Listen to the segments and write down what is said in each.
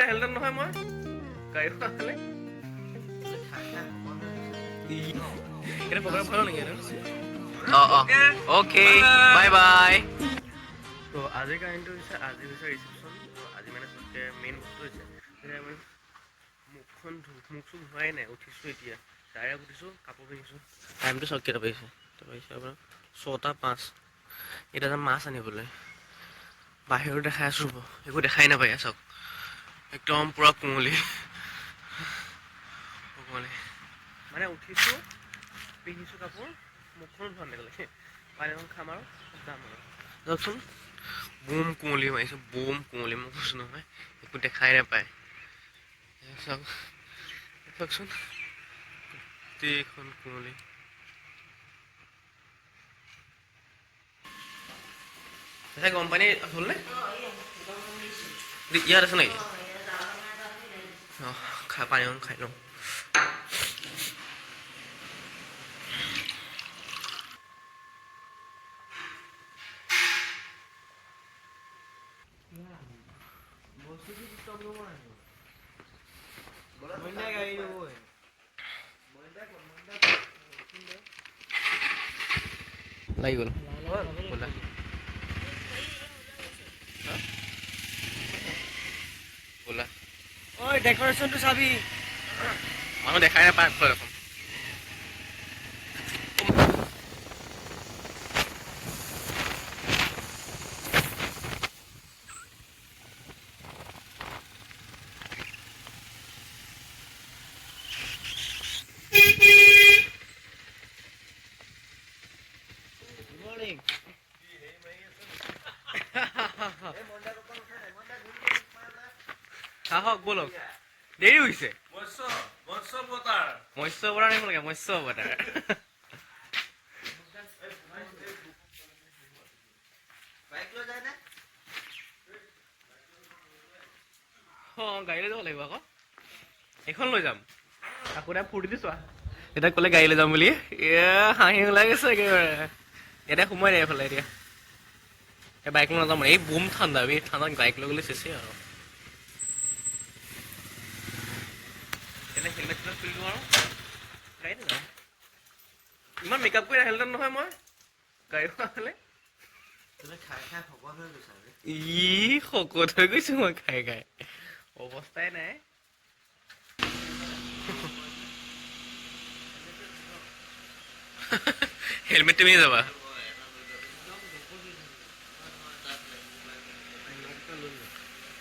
হেলডাল নহয় মই গাড়ী খালে এটা পকৰা ভাল নেকি ওকে বাই বাই তো আজিৰ কাহিনীটো হৈছে আজি হৈছে ৰিচেপশ্যন আজি মানে চবকে মেইন বস্তু হৈছে আমি মুখ চুখ ধোৱাই নাই উঠিছোঁ এতিয়া ডাইৰেক্ট উঠিছোঁ কাপোৰ পিন্ধিছোঁ টাইমটো চব কেইটা বাজিছে আপোনাৰ 6:05 এতিয়া যাম মাছ আনিবলৈ বাহিৰত দেখাই আছোঁ ৰ'ব একো দেখাই নাপায় চাওক একদম পূৰা কুঁৱলী মানে উঠিছোঁ পিন্ধিছোঁ কাপোৰ মুখখন ধোৱা নাই পানী অকণ খাম আৰু যাম আৰু যাওকচোন বুম কুঁৱলী মাৰিছোঁ বুম কুঁৱলী মই কৈছোঁ নহয় একো দেখাই নাপায় চাওক চাওকচোন গোটেইখন কুঁৱলী গৰম পানী হ'লনে ইয়াত আছে নেকি অঁ পানী অকণ খাই লওঁ লাগি গ'ল ব'লা ব'লা ঐ ডেকৰেশ্যনটো চাবি মানুহ দেখাই নাপায় এখন আহক বলক দেৰি হৈছে মৎস্য অৱতাৰ নিব লাগে মৎস্য অৱতাৰ অঁ গাড়ীলৈ যাব লাগিব আকৌ এইখন লৈ যাম আকৌ তাই ফূৰ্তি চোৱা এতিয়া ক'লে গাড়ীলৈ যাম বুলি হাঁহি ওলাই গৈছে একেবাৰে এতিয়া সোমাই নাই এইফালে এতিয়া এই বাইক লৈ নাযাম এই বুম ঠাণ্ডা এই ঠাণ্ডাত বাইক লৈ গ'লে চেচেই আৰু হেলমেট চেলমেট খুলি দিওঁ আৰু গাড়ীতে যাওঁ ইমান মেকআপ কৰি হেলমেট নহয় মই গাড়ী খালে শকত হৈ গৈছো মই খাই খাই অৱস্থাই নাই হেলমেট তুমি যাবা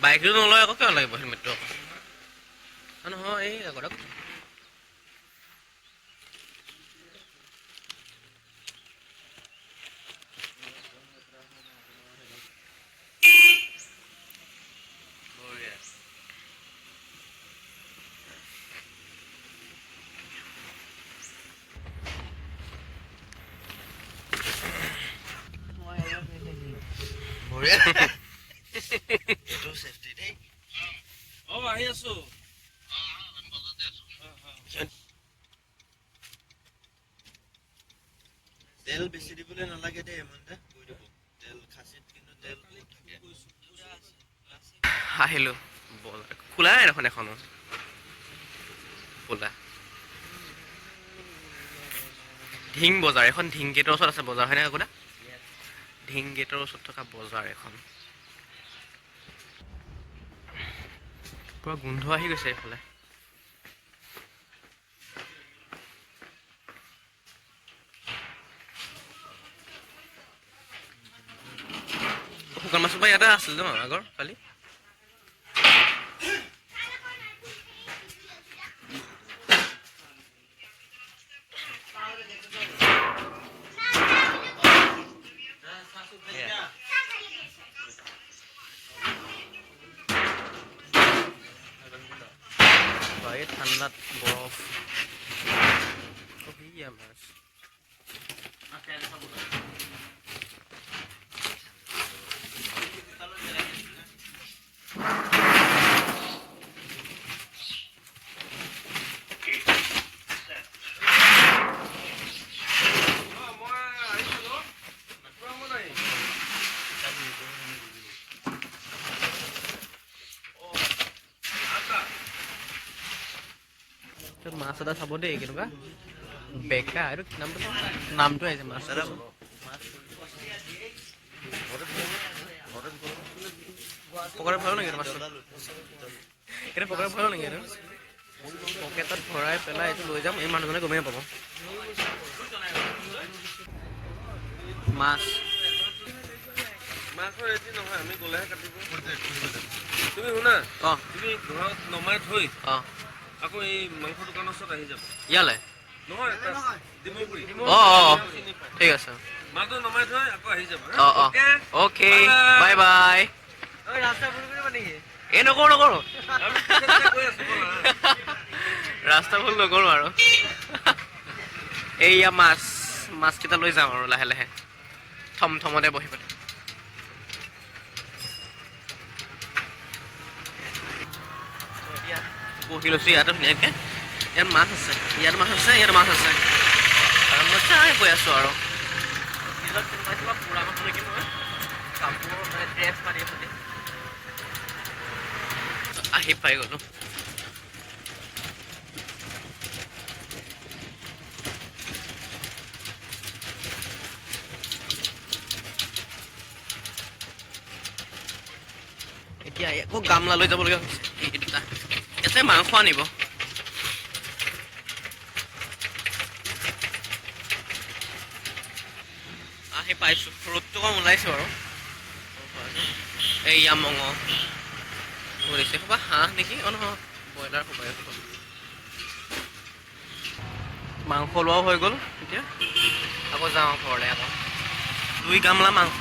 বাইকটো নলয় আকৌ কিয় লাগিব হেলমেটটো আকৌ নহয় এই আগত আহি আছো তেল বেছি দিবলৈ নালাগে দেই তেল খাচীত কিন্তু তেল থাকে আহিলোঁ খোলা নাই দেখোন এখনো খোলা ঢিং বজাৰ এখন ঢিং গেটৰ ওচৰত আছে বজাৰ হয়নে আকৌ ঢিং গেটৰ ওচৰত থকা বজাৰ এখন পুৰা গোন্ধ আহি গৈছে এইফালে শুকান মাছৰ পৰা ইয়াতে আছিল ন আগৰ কালি ঠাণ্ডাত বৰফ মাছ মাছ এটা চাব দেই কেনেকুৱা বেকা এইটো কি নামটো নামটো আহিছে মাছ পকেটত ভৰাব নেকি মাছটো এইটো পকেটত ভৰাব নেকি এইটো পকেটত ভৰাই পেলাই এইটো লৈ যাম এই মানুহজনে গমেই পাব মাছ মাছৰ ৰেডি নহয় আমি গ'লেহে কাটিব তুমি শুনা তুমি ঘৰত নমাই থৈ আকৌ এই মাংস দোকানৰ ওচৰত আহি যাব ইয়ালে নহয় ডিমগুৰি ঠিক আছে মাছটো নমাই থৈ আকৌ আহি যাব অ'কে বাই বাই ৰাস্তা ভুল কৰিব নেকি এই নকৰোঁ নকৰোঁ আমি পিছে কৈ আছো ব'লা ৰাস্তা ভুল নকৰোঁ আৰু এইয়া মাছকেইটা লৈ যাম আৰু লাহে লাহে থমথমতে বহি পেলাই বহি লৈছোঁ ইয়াতে ধুনীয়াকৈ ইয়াত মাছ আছে ইয়াত মাছ আছে ইয়াত মাছ আছে আৰু মই চাই গৈ আছোঁ আৰু নিজৰ কোনোবাই কিবা পুৰা মাছ নেকি মই কাপোৰ মানে ড্ৰেছ পানী সৈতে আহি পাই গ'লোঁ এতিয়া আকৌ গামলা লৈ যাবলগীয়া হৈছে এইকেইটা ইয়াতে মাংস আনিব আহি পাইছোঁ ৰ'দটো কম ওলাইছোঁ আৰু এইয়া মঙহ ধৰিছে ক'বা হাঁহ নেকি নহয় ব্ৰইলাৰ সোমাই মাংস লোৱাও হৈ গ'ল এতিয়া আকৌ যাওঁ ঘৰলৈ আকৌ 2 গামলা মাংস